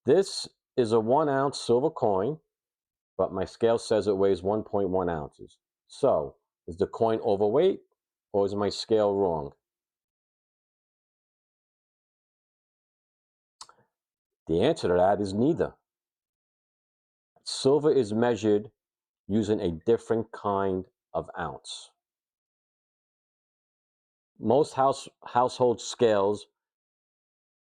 This is a 1 ounce silver coin, but my scale says it weighs 1.1 ounces. So, is the coin overweight or is my scale wrong? The answer to that is neither. Silver is measured using a different kind of ounce. Most household scales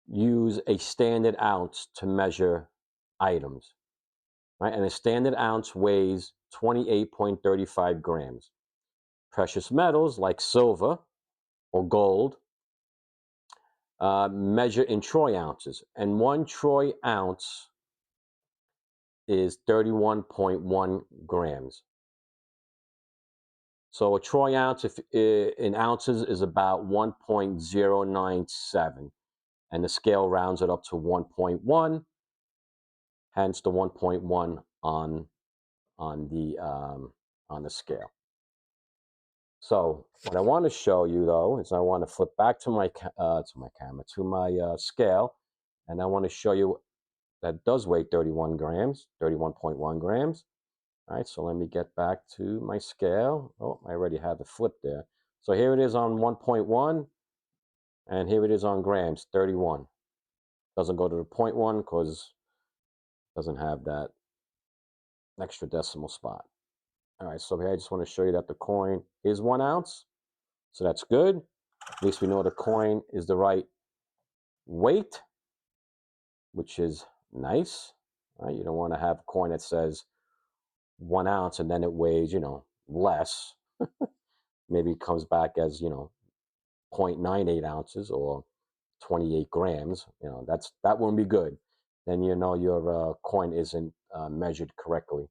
use a standard ounce to measure items, right? And a standard ounce weighs 28.35 grams. Precious metals like silver or gold measure in troy ounces, and 1 troy ounce is 31.1 grams. So a troy ounce, if in ounces, is about 1.097, and the scale rounds it up to 1.1. Hence the 1.1 on the scale. So what I want to show you though is I want to flip back to my camera, to my scale, and I want to show you that does weigh 31 grams, 31.1 grams. All right, so let me get back to my scale. Oh, I already have it flipped there. So here it is on 1.1, and here it is on grams, 31. Doesn't go to the 0.1 because it doesn't have that extra decimal spot. All right, so here I just want to show you that the coin is 1 ounce. So that's good. At least we know the coin is the right weight, which is nice. Right? You don't want to have a coin that says 1 ounce and then it weighs, less. Maybe it comes back as, 0.98 ounces or 28 grams. That won't be good. Then you know your coin isn't measured correctly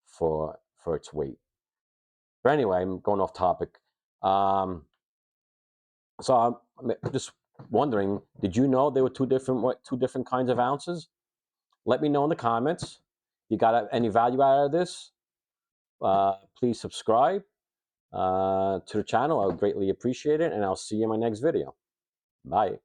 for its weight. But anyway, I'm going off topic. So I'm just wondering, did you know there were two different kinds of ounces? Let me know in the comments. You got any value out of this? Please subscribe to the channel. I would greatly appreciate it, and I'll see you in my next video. Bye.